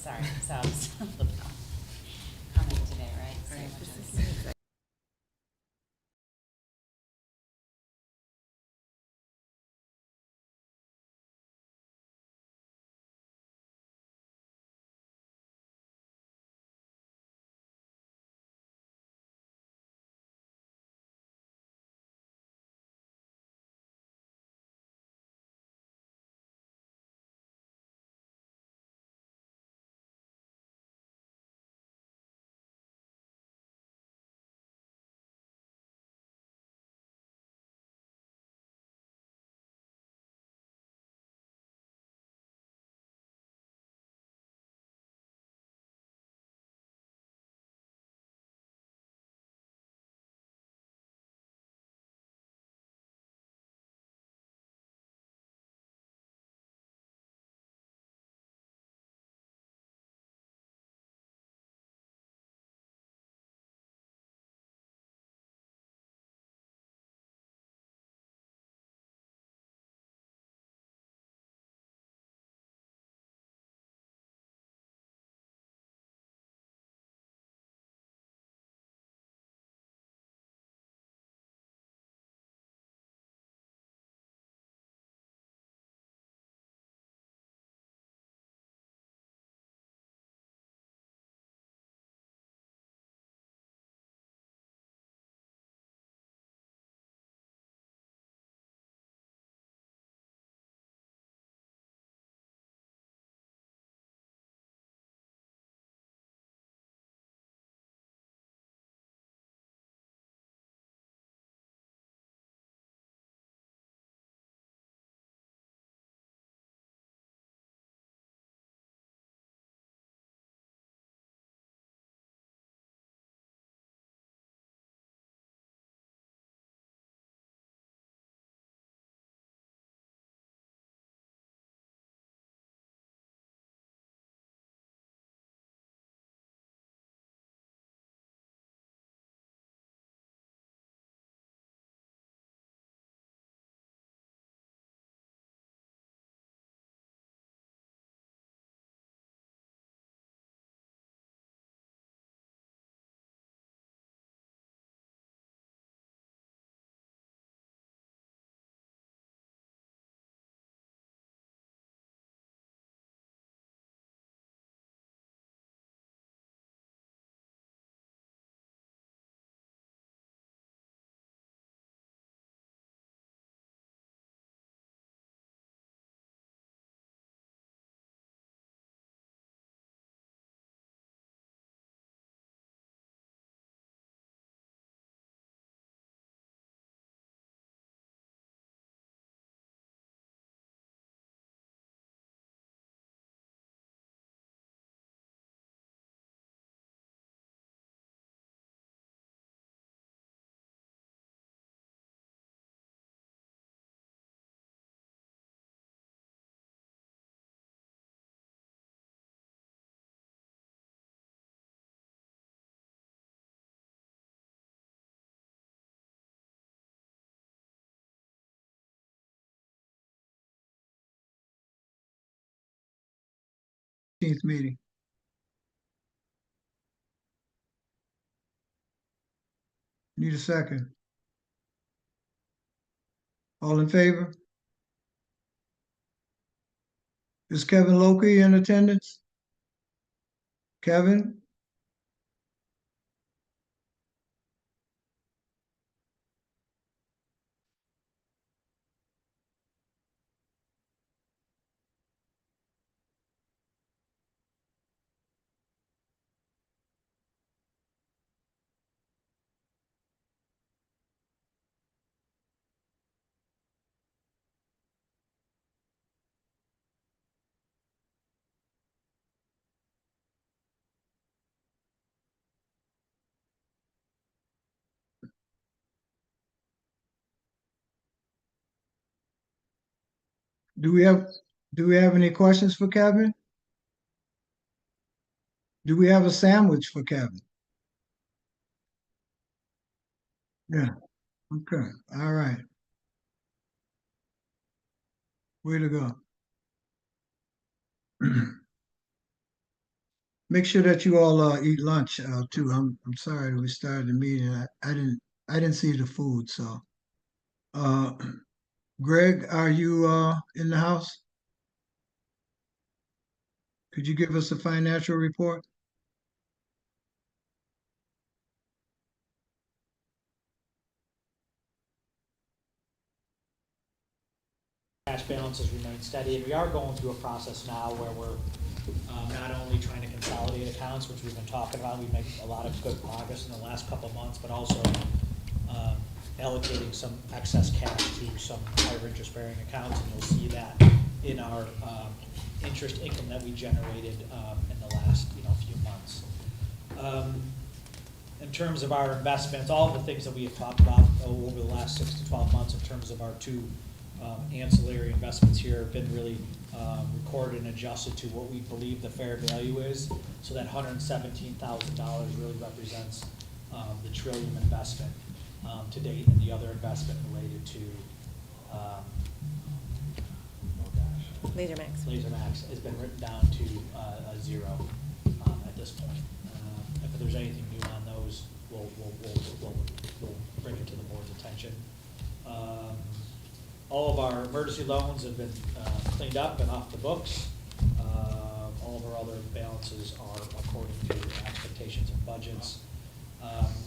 sorry, so I was coming today, right? So Right, much this of is this. an exec- meeting. Need a second. All in favor? Is Kevin Loki in attendance? Kevin? Do we have any questions for Kevin? Do we have a sandwich for Kevin? Yeah. Okay. All right. Way to go. make sure that you all eat lunch too. I'm sorry we started the meeting. I didn't see the food. So, uh, Greg, are you in the house? Could you give us a financial report? Cash balances remain steady, and we are going through a process now where we're not only trying to consolidate accounts, which we've been talking about, we made a lot of good progress in the last couple of months, but also allocating some excess cash to some higher interest bearing accounts, and you'll see that in our interest income that we generated in the last few months. In terms of our investments, all of the things that we have talked about over the last 6 to 12 months in terms of our two ancillary investments here have been really recorded and adjusted to what we believe the fair value is. So that $117,000 really represents the Trillium investment to date, and the other investment related to LaserMax has been written down to a zero at this point. If there's anything new on those, we'll bring it to the board's attention. All of our emergency loans have been cleaned up and off the books. All of our other balances are according to expectations and budgets.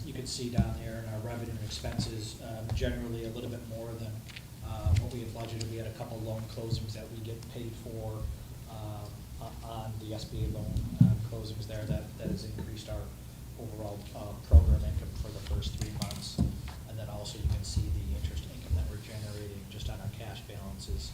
You can see down there in our revenue and expenses, generally a little bit more than what we had budgeted. We had a couple loan closings that we get paid for on the SBA loan closings there that has increased our overall program income for the first 3 months. And then also you can see the interest income that we're generating just on our cash balances.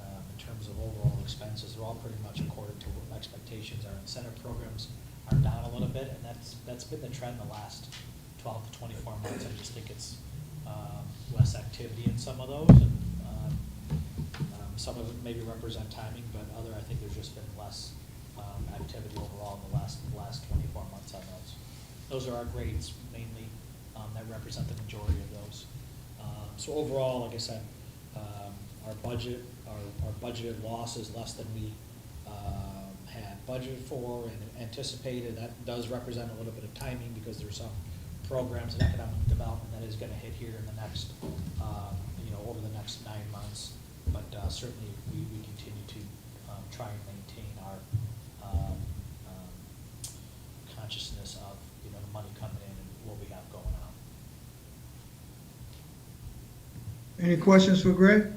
In terms of overall expenses, they're all pretty much according to what expectations. Our incentive programs are down a little bit, and that's been the trend the last 12 to 24 months. I just think it's less activity in some of those, and some of it maybe represent timing, but I think there's just been less activity overall in the last 24 months on those. Those are our grades mainly that represent the majority of those. So overall, like I said, our budgeted loss is less than we had budgeted for and anticipated. That does represent a little bit of timing because there's some programs in economic development that is going to hit here in the next, over the next 9 months. But certainly we continue to try and maintain our consciousness of the money coming in and what we have going on. Any questions for Greg?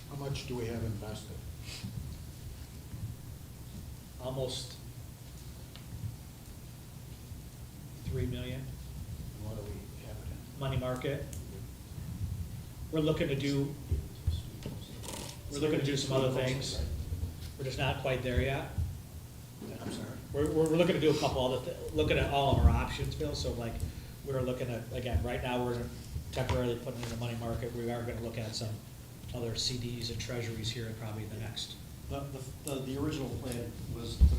How much do we have invested? Almost $3 million. And what do we have it in? Money market. We're looking to do some other things. We're just not quite there yet. I'm sorry? We're looking to do a couple other, looking at all of our options, Bill, so like, we're looking at, again, right now, we're temporarily putting in the money market. We are gonna look at some other CDs and treasuries here in probably the next. The original plan was to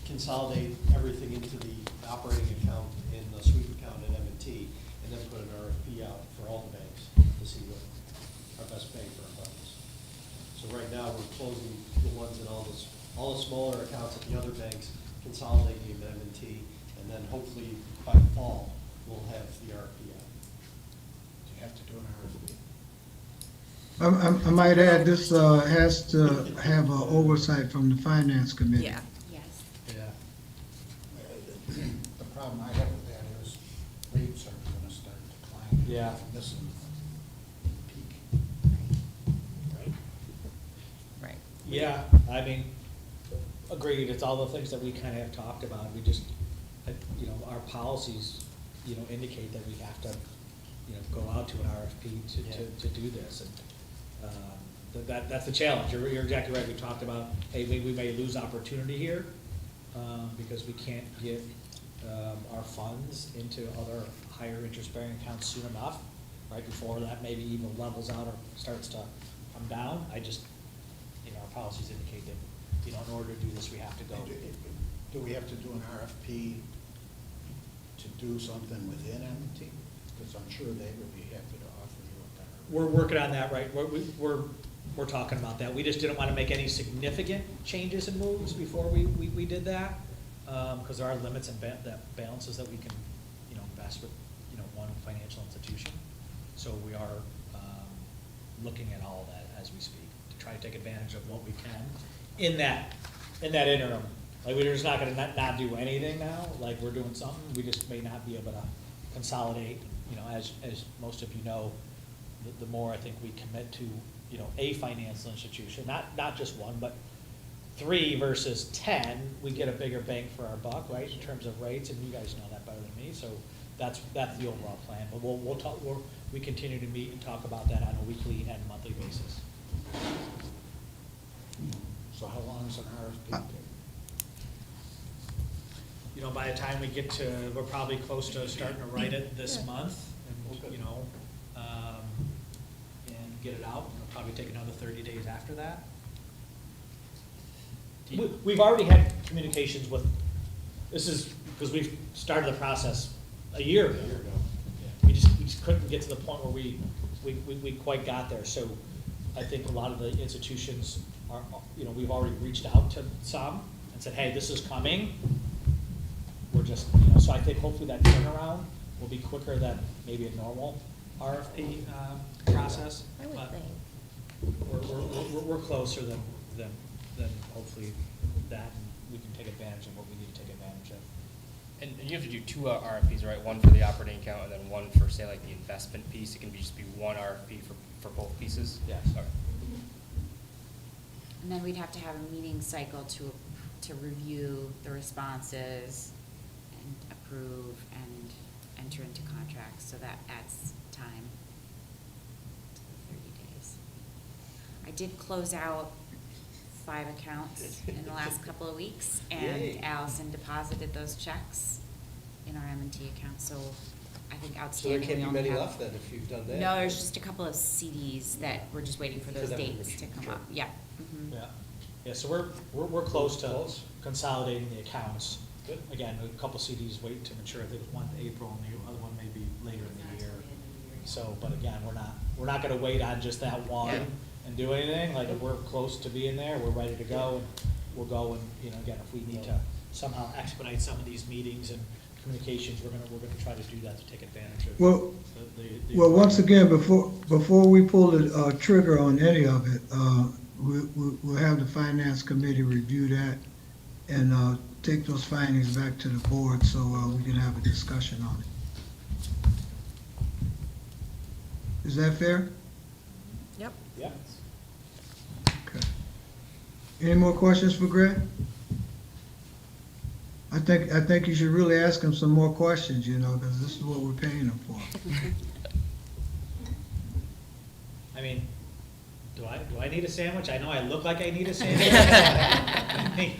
consolidate everything into the operating account and the sweep account at M&T, and then put an RFP out for all the banks to see what our best bang for our bucks. So right now, we're closing the ones in all the smaller accounts at the other banks, consolidating them at M&T, and then hopefully by fall, we'll have the RFP out. Do you have to do an RFP? I might add, this has to have an oversight from the finance committee. Yes. Yeah. The problem I have with that is rates are gonna start declining. Yeah. This is peak. Right. Right. Yeah, I mean, agreed, it's all the things that we kind of have talked about. We just, our policies, indicate that we have to, go out to an RFP to do this. And that's the challenge. You're exactly right. We talked about, hey, we may lose opportunity here because we can't get our funds into other higher interest bearing accounts soon enough, right before that maybe even levels out or starts to come down. I just, our policies indicate that, in order to do this, we have to go. Do we have to do an RFP to do something within M&T? Because I'm sure they would be happy to offer you a better. We're working on that, right? We're talking about that. We just didn't want to make any significant changes and moves before we did that. because there are limits and balances that we can, invest with, one financial institution. So we are looking at all of that as we speak, to try to take advantage of what we can in that interim. Like, we're just not gonna not do anything now, like, we're doing something, we just may not be able to consolidate, as most of you know, the more I think we commit to, a financial institution, not just one, but 3 versus 10, we get a bigger bang for our buck, right, in terms of rates, and you guys know that better than me, so that's the overall plan. But we'll talk, we continue to meet and talk about that on a weekly and monthly basis. So how long is an RFP take? By the time we get to, we're probably close to starting to write it this month, and, and get it out. It'll probably take another 30 days after that. We've already had communications with, this is, because we've started the process a year ago. We just couldn't get to the point where we quite got there. So I think a lot of the institutions are, we've already reached out to some and said, hey, this is coming. We're just, so I think hopefully that turnaround will be quicker than maybe a normal RFP process. I would But think. we're closer than hopefully that, and we can take advantage of what we need to take advantage of. And you have to do 2 RFPs, right? One for the operating account and then one for, say, like the investment piece. It can just be one RFP for both pieces? Yes. Okay. And then we'd have to have a meeting cycle to review the responses and approve and enter into contracts, so that adds time to the 30 days. I did close out 5 accounts in the last couple of weeks, and Yay. Allison deposited those checks in our M&T account, so I think So there outstanding. can't we be only many have- left then if you've done that? No, there's just a couple of CDs that we're just waiting for For those them to dates to come mature. up, yeah. Mhm. Yeah, so we're close to Close. consolidating the accounts. Good. Again, a couple CDs wait to mature, I think one in April and the other one may be later in the year. So, but again, we're not gonna wait on just that one Yeah. and do anything, like, if we're close to being there, we're ready to go, and we'll go and, again, if we need to somehow expedite some of these meetings and communications, we're gonna try to do that to take advantage of. Well, the Well, once again, before we pull the trigger on any of it, we'll have the finance committee review that and take those findings back to the board so we can have a discussion on it. Is that fair? Yep. Yeah. Okay. Any more questions for Greg? I think you should really ask him some more questions, because this is what we're paying him for. I mean, do I need a sandwich? I know I look like I need a sandwich.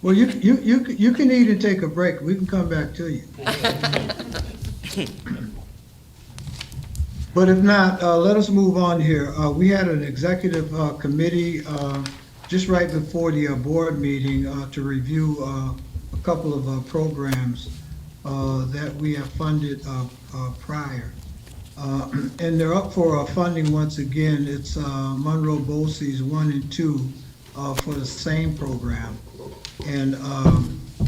Well, you can eat and take a break. We can come back to you. But if not, let us move on here. We had an executive committee just right before the board meeting to review a couple of programs that we have funded prior. And they're up for funding once again. It's Monroe BOCES 1 and 2 for the same program. And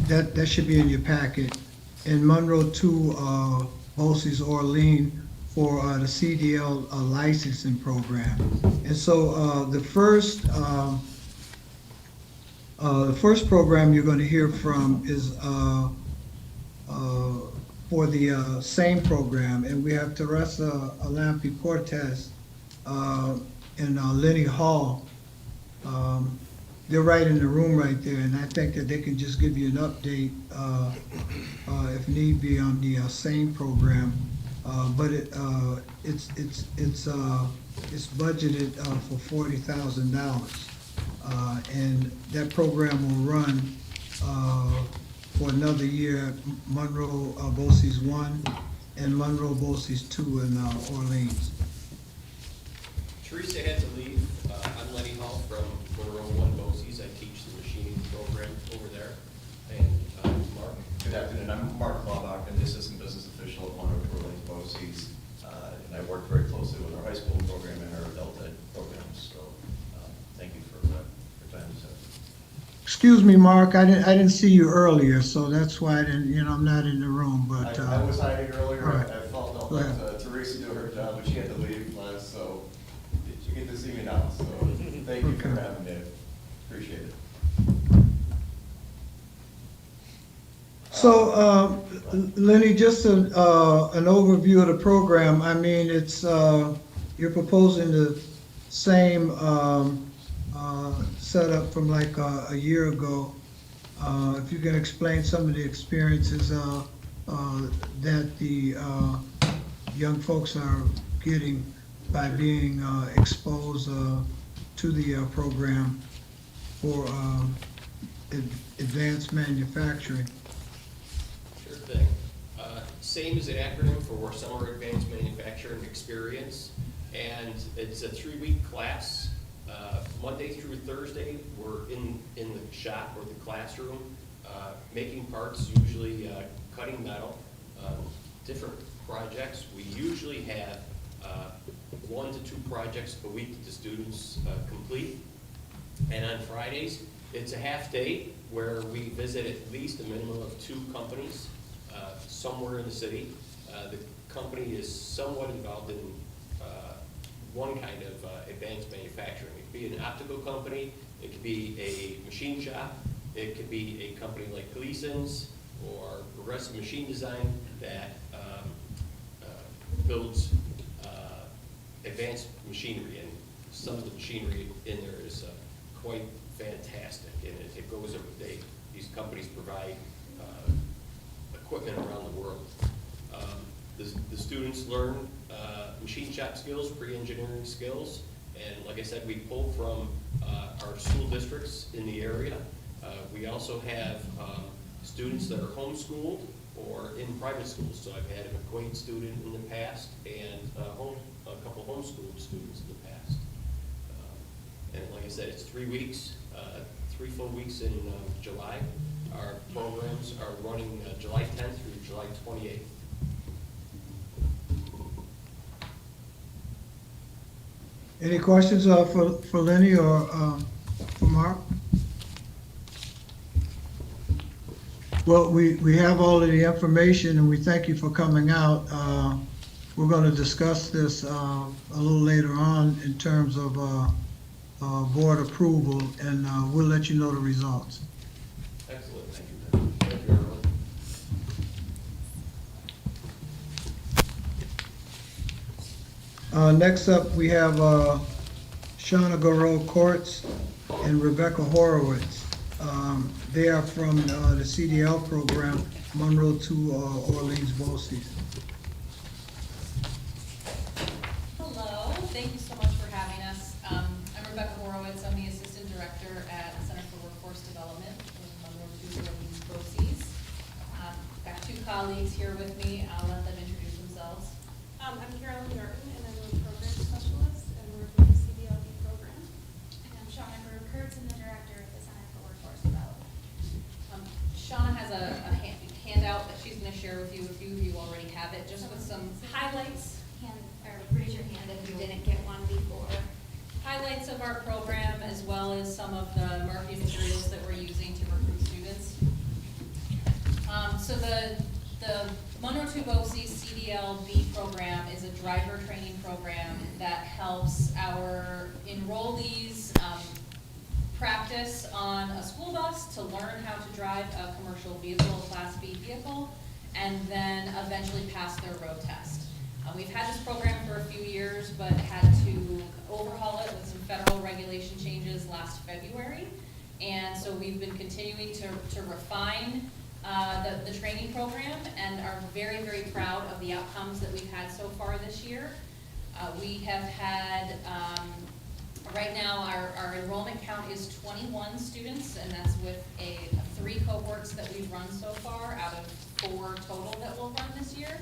that should be in your packet. And Monroe 2 BOCES Orlean for the CDL licensing program. And so the first program you're going to hear from is for the same program, and we have Teresa Alampi Cortez and Lenny Hall. They're right in the room right there, and I think that they can just give you an update if need be on the same program. But it's budgeted for $40,000, and that program will run for another year. Monroe BOCES 1 and Monroe BOCES 2 in Orleans. Teresa had to leave. I'm Lenny Hall from Monroe 1 BOCES. I teach the machining program over there. And Mark. Good afternoon. I'm Mark Laubach. I'm the Assistant Business Official at Monroe Orleans BOCES. And I work very closely with our high school program and our adult ed programs. So thank you for your time this afternoon. Excuse me, Mark, I didn't see you earlier, so that's why I didn't, I'm not in the room, but. I was hiding earlier, all right. I felt Go ahead. let Teresa do her job, but she had to leave last, so you get to see me now, so thank you for Okay. having me, appreciate it. So, Lenny, just an overview of the program. I mean, it's, you're proposing the same setup from like a year ago. If you can explain some of the experiences that the young folks are getting by being exposed to the program for advanced manufacturing. Sure thing. Same as an acronym for Summer Advanced Manufacturing Experience, and it's a 3-week class. Monday through Thursday, we're in the shop or the classroom, making parts, usually cutting metal, different projects. We usually have 1 to 2 projects a week that the students complete. And on Fridays, it's a half day where we visit at least a minimum of 2 companies somewhere in the city. The company is somewhat involved in one kind of advanced manufacturing. It could be an optical company, it could be a machine shop, it could be a company like Gleason's or Progressive Machine Design that builds advanced machinery, and some of the machinery in there is quite fantastic, and it goes every day. These companies provide equipment around the world. The students learn machine shop skills, pre-engineering skills, and like I said, we pull from our school districts in the area. We also have students that are homeschooled or in private schools. So I've had a McQuaid student in the past and a couple homeschooled students in the past. And like I said, it's 3 weeks, 3 full weeks in July. Our programs are running July 10th through July 28th. Any questions for Lenny or for Mark? Well, we have all of the information, and we thank you for coming out. We're going to discuss this a little later on in terms of board approval, and we'll let you know the results. Excellent, thank you. Thank you, everyone. Next up, we have Shauna Goro Courts and Rebecca Horowitz. They are from the CDL program, Monroe to Orleans BOCES. Hello, thank you so much for having us. I'm Rebecca Horowitz. I'm the Assistant Director at Center for Workforce Development in Monroe to Orleans BOCES. Got 2 colleagues here with me. I'll let them introduce themselves. I'm Carolyn Garten, and I'm a program specialist and work with the CDLB program. And I'm Shauna Kurtz, and the director of the Center for Workforce Development. Shauna has a handout that she's going to share with you. A few of you already have it, just with some highlights. Raise your hand if you didn't get one before. Highlights of our program, as well as some of the marketing materials that we're using to recruit students. So the Monroe to BOCES CDLB program is a driver training program that helps our enrollees practice on a school bus to learn how to drive a commercial vehicle, a Class B vehicle, and then eventually pass their road test. We've had this program for a few years, but had to overhaul it with some federal regulation changes last February. And so we've been continuing to refine the training program, and are very, very proud of the outcomes that we've had so far this year. We have had, right now, our enrollment count is 21 students, and that's with 3 cohorts that we've run so far out of 4 total that we'll run this year.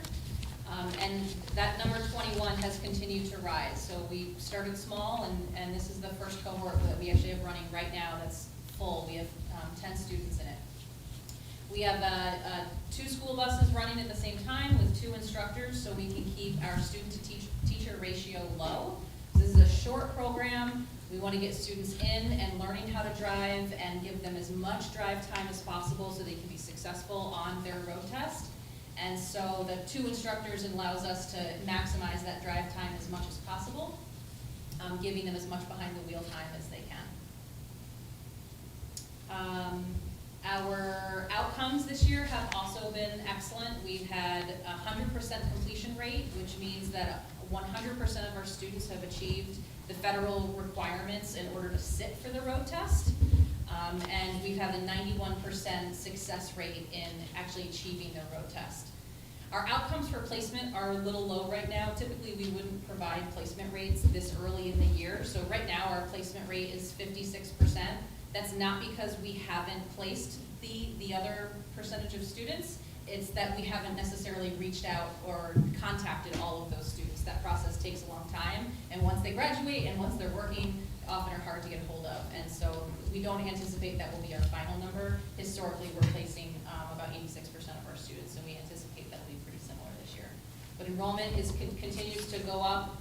And that number 21 has continued to rise. So we started small, and this is the first cohort that we actually have running right now that's full. We have 10 students in it. We have 2 school buses running at the same time with 2 instructors, so we can keep our student-to-teacher ratio low. This is a short program. We want to get students in and learning how to drive and give them as much drive time as possible so they can be successful on their road test. And so the 2 instructors allows us to maximize that drive time as much as possible, giving them as much behind the wheel time as they can. Our outcomes this year have also been excellent. We've had 100% completion rate, which means that 100% of our students have achieved the federal requirements in order to sit for the road test. And we've had a 91% success rate in actually achieving the road test. Our outcomes for placement are a little low right now. Typically, we wouldn't provide placement rates this early in the year. So right now, our placement rate is 56%. That's not because we haven't placed the other percentage of students. It's that we haven't necessarily reached out or contacted all of those students. That process takes a long time. And once they graduate and once they're working, often are hard to get a hold of. And so we don't anticipate that will be our final number. Historically, we're placing about 86% of our students, and we anticipate that will be pretty similar this year. But enrollment continues to go up.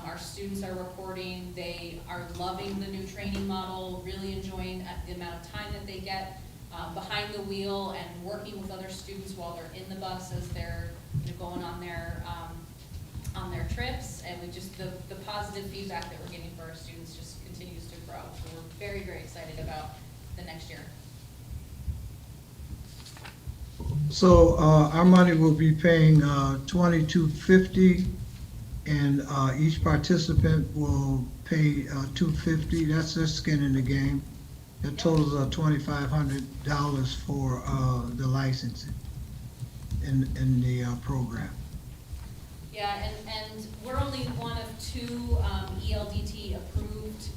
Our students are reporting they are loving the new training model, really enjoying the amount of time that they get behind the wheel and working with other students while they're in the bus as they're going on their trips. And we just, the positive feedback that we're getting for our students just continues to grow. So we're very, very excited about the next year. So our money will be paying $22.50, and each participant will pay $250. That's their skin in the game. That totals $2,500 for the licensing in the program. Yeah, and we're only one of 2 ELDT approved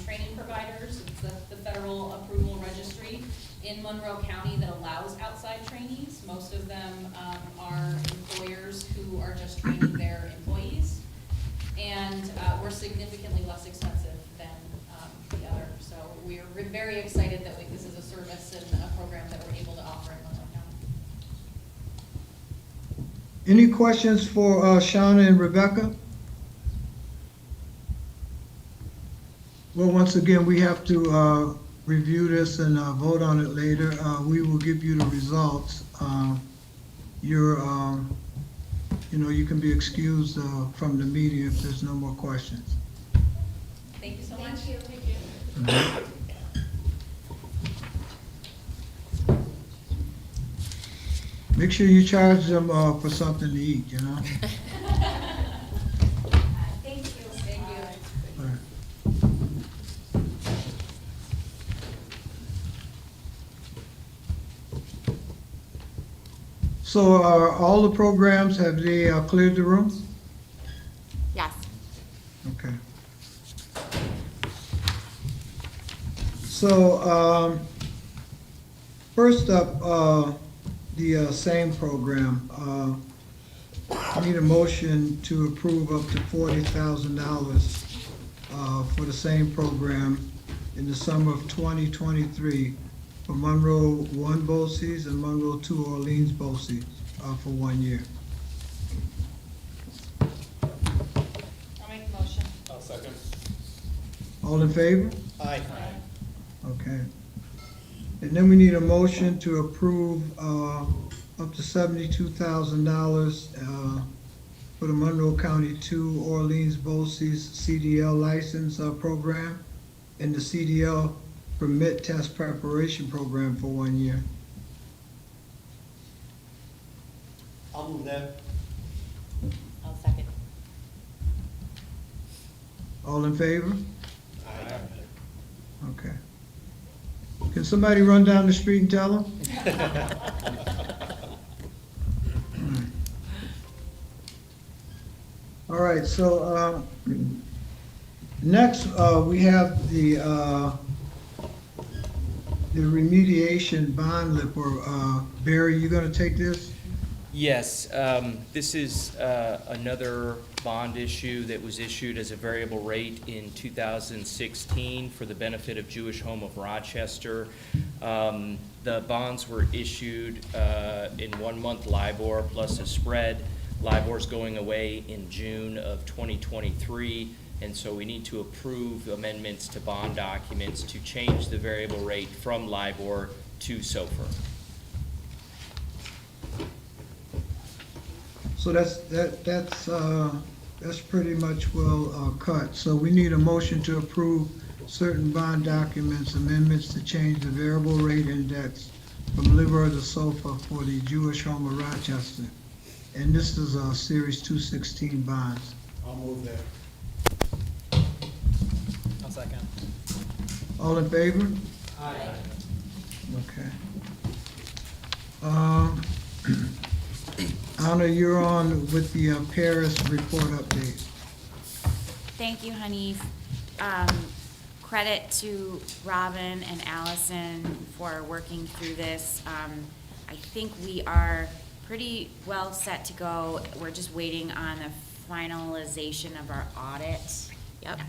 training providers. It's the federal approval registry in Monroe County that allows outside trainees. Most of them are employers who are just training their employees. And we're significantly less expensive than the other. So we're very excited that this is a service and a program that we're able to offer in Monroe County. Any questions for Shauna and Rebecca? Well, once again, we have to review this and vote on it later. We will give you the results. You can be excused from the meeting if there's no more questions. Thank you so much. Thank you. Make sure you charge them for something to eat, you know? Thank you. Thank you. All right. So are all the programs, have they cleared the room? Yes. Okay. So, first up, the same program. I need a motion to approve up to $40,000 for the same program in the summer of 2023 for Monroe 1 BOCES and Monroe 2 Orleans BOCES for 1 year. I'll make the motion. I'll second. All in favor? Aye. Okay. And then we need a motion to approve up to $72,000 for the Monroe County 2 Orleans BOCES CDL license program and the CDL permit test preparation program for 1 year. I'll move that. I'll second. All in favor? Aye. Okay. Can somebody run down the street and tell them? All right, so next we have the remediation bond lipper. Barry, you gonna take this? Yes, this is another bond issue that was issued as a variable rate in 2016 for the benefit of Jewish Home of Rochester. The bonds were issued in 1 month LIBOR plus a spread. LIBOR's going away in June of 2023, And so we need to approve amendments to bond documents to change the variable rate from LIBOR to SOFR. So that's pretty much well cut. So we need a motion to approve certain bond documents, amendments to change the variable rate index from LIBOR to SOFR for the Jewish Home of Rochester. And this is Series 216 bonds. I'll move that. I'll second. All in favor? Aye. Okay. Anna, you're on with the Paris report update. Thank you, Hanif. Credit to Robin and Allison for working through this. I think we are pretty well set to go. We're just waiting on the finalization of our audit. Yep.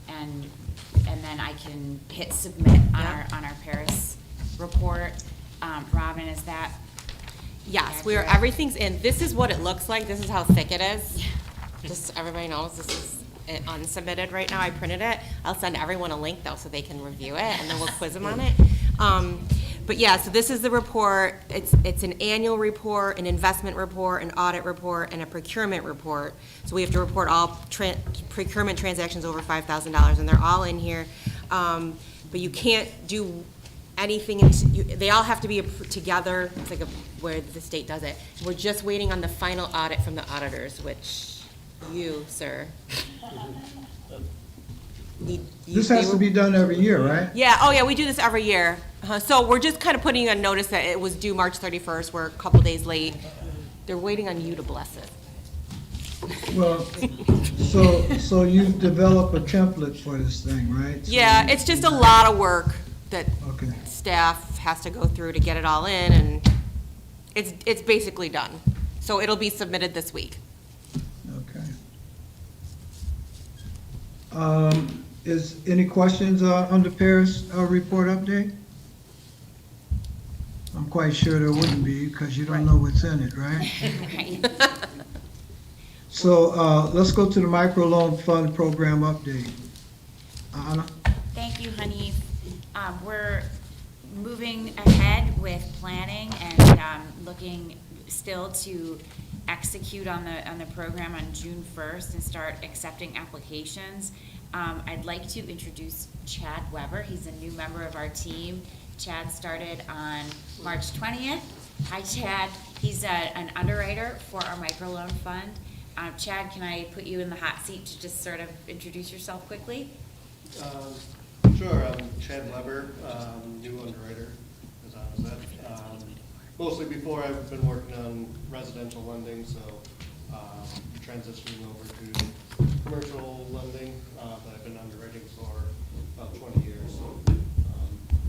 And then I can hit submit on our Paris report. Robin, is that? Yes, accurate? everything's in. This is what it looks like. This is how thick it is. Just so everybody knows, this is unsubmitted right now. I printed it. I'll send everyone a link though so they can review it and then we'll quiz them on it. But yeah, so this is the report. It's an annual report, an investment report, an audit report, and a procurement report. So we have to report all procurement transactions over $5,000 and they're all in here. But you can't do anything, they all have to be together. It's like where the state does it. We're just waiting on the final audit from the auditors, which you, sir. This has to be done every year, right? Yeah, oh yeah, we do this every year. So we're just kind of putting a notice that it was due March 31st. We're a couple days late. They're waiting on you to bless it. Well, so you develop a template for this thing, right? So Yeah, it's just a lot of work that Okay. staff has to go through to get it all in, and it's basically done. So it'll be submitted this week. Okay. Is any questions on the Paris report update? I'm quite sure there wouldn't be because you don't know what's in it, right? Right. So let's go to the microloan fund program update. Anna? Thank you, Hanif. We're moving ahead with planning and looking still to execute on the program on June 1st and start accepting applications. I'd like to introduce Chad Weber. He's a new member of our team. Chad started on March 20th. Hi, Chad. He's an underwriter for our microloan fund. Chad, can I put you in the hot seat to just sort of introduce yourself quickly? Sure, I'm Chad Weber, new underwriter, as I was at. Mostly before I've been working on residential lending, so transitioning over to commercial lending, but I've been underwriting for about 20 years, so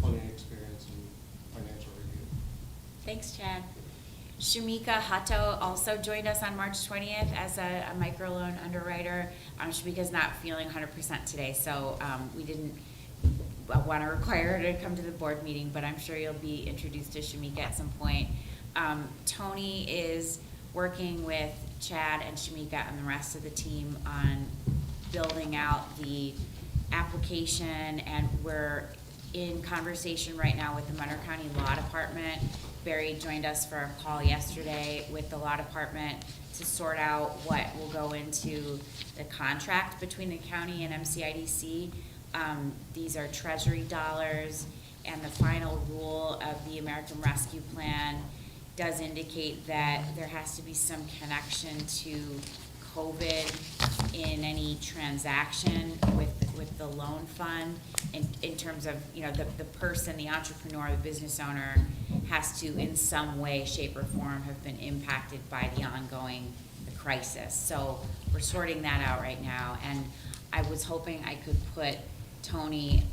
plenty of experience in financial review. Thanks, Chad. Shamika Hato also joined us on March 20th as a microloan underwriter. Shamika's not feeling 100% today, so we didn't want to require her to come to the board meeting, but I'm sure you'll be introduced to Shamika at some point. Tony is working with Chad and Shamika and the rest of the team on building out the application, and we're in conversation right now with the Monroe County Law Department. Barry joined us for a call yesterday with the law department to sort out what will go into the contract between the county and MCIDC. These are treasury dollars, and the final rule of the American Rescue Plan does indicate that there has to be some connection to COVID in any transaction with the loan fund in terms of, you know, the person, the entrepreneur, the business owner has to in some way, shape, or form have been impacted by the ongoing crisis. So we're sorting that out right now, and I was hoping I could put Tony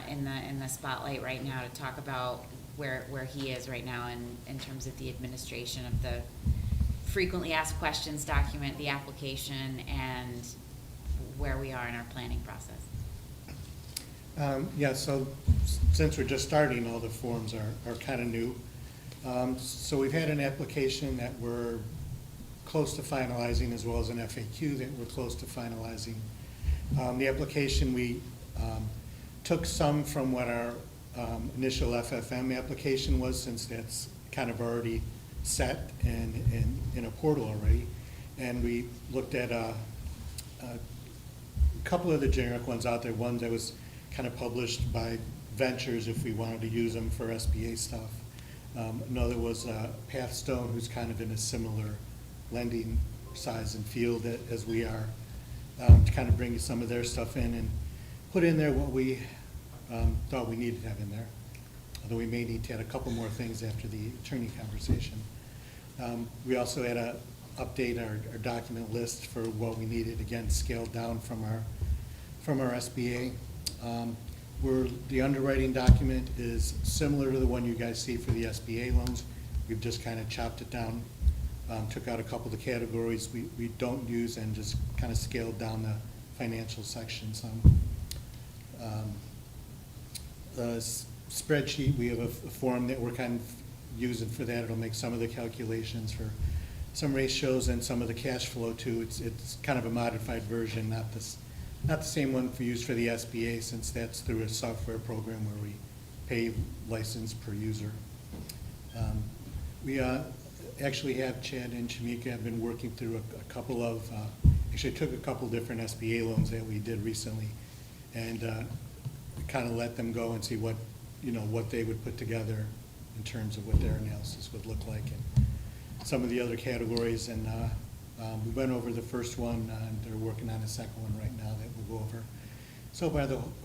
in the spotlight right now to talk about where he is right now in terms of the administration of the frequently asked questions document, the application, and where we are in our planning process. Yeah, so since we're just starting, all the forms are kind of new. So we've had an application that we're close to finalizing, as well as an FAQ that we're close to finalizing. The application, we took some from what our initial FFM application was, since that's kind of already set and in a portal already. And we looked at a couple of the generic ones out there, one that was kind of published by Ventures if we wanted to use them for SBA stuff. Another was Pathstone, who's kind of in a similar lending size and field as we are, to kind of bring some of their stuff in and put in there what we thought we needed to have in there. Although we may need to add a couple more things after the attorney conversation. We also had to update our document list for what we needed, again, scaled down from our SBA. Where the underwriting document is similar to the one you guys see for the SBA loans. We've just kind of chopped it down, took out a couple of the categories we don't use and just kind of scaled down the financial section some. The spreadsheet, we have a form that we're kind of using for that. It'll make some of the calculations for some ratios and some of the cash flow too. It's kind of a modified version, not the same one used for the SBA, since that's through a software program where we pay license per user. We actually have Chad and Shamika have been working through a couple of, actually took a couple different SBA loans that we did recently and kind of let them go and see what they would put together in terms of what their analysis would look like and some of the other categories. And we went over the first one, and they're working on a second one right now that we'll go over. So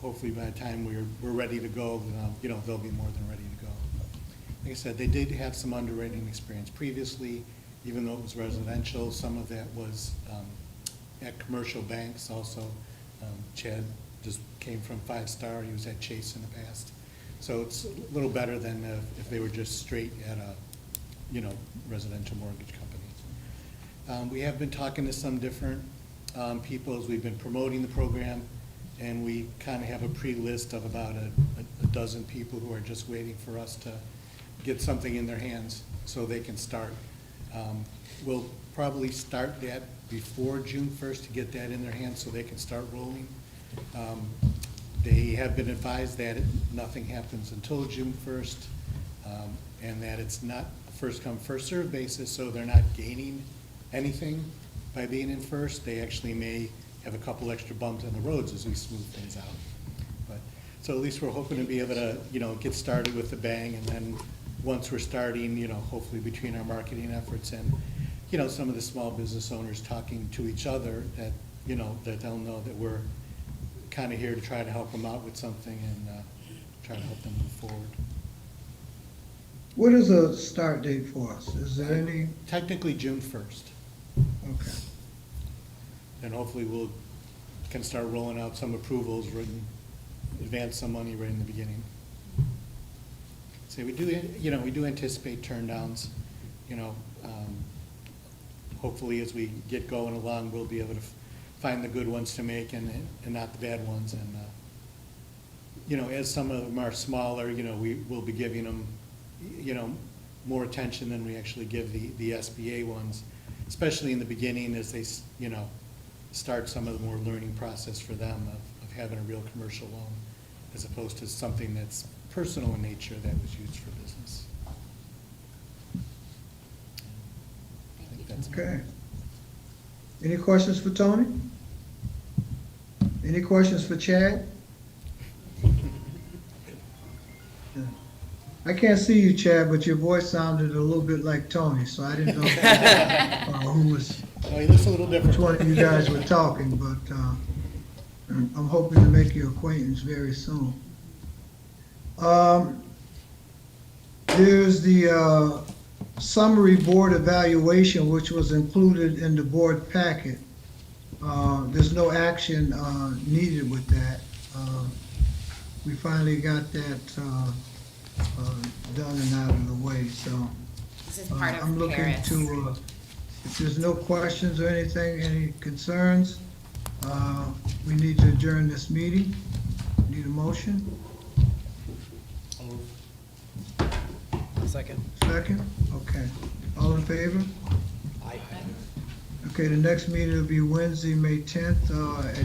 hopefully by the time we're ready to go, they'll be more than ready to go. Like I said, they did have some underwriting experience previously, even though it was residential. Some of that was at commercial banks also. Chad just came from 5-Star. He was at Chase in the past. So it's a little better than if they were just straight at a, residential mortgage company. We have been talking to some different people as we've been promoting the program, and we kind of have a pre-list of about a dozen people who are just waiting for us to get something in their hands so they can start. We'll probably start that before June 1st to get that in their hands so they can start rolling. They have been advised that nothing happens until June 1st, and that it's not a first come, first served basis, so they're not gaining anything by being in first. They actually may have a couple extra bumps in the roads as we smooth things out. But so at least we're hoping to be able to, get started with the bang, and then once we're starting, hopefully between our marketing efforts and, some of the small business owners talking to each other, that, that they'll know that we're kind of here to try to help them out with something and try to help them move forward. What is a start date for us? Is there any? Technically June 1st. Okay. And hopefully can start rolling out some approvals, advance some money right in the beginning. So we do anticipate turndowns. Hopefully as we get going along, we'll be able to find the good ones to make and not the bad ones. And as some of them are smaller, we will be giving them, more attention than we actually give the SBA ones, especially in the beginning as they, start some of the more learning process for them of having a real commercial loan, as opposed to something that's personal in nature that was used for business. I think that's Okay. Any questions for Tony? Any questions for Chad? I can't see you, Chad, but your voice sounded a little bit like Tony, so I didn't know who was, Oh, he looks a little different. which one of you guys were talking, but I'm hoping to make your acquaintance very soon. There's the summary board evaluation, which was included in the board packet. There's no action needed with that. We finally got that done and out of the way, so. This is part I'm of looking Paris. to, if there's no questions or anything, any concerns, we need to adjourn this meeting. Need a motion? Second. Second? Okay. All in favor? Aye. Okay, the next meeting will be Wednesday, May 10th, at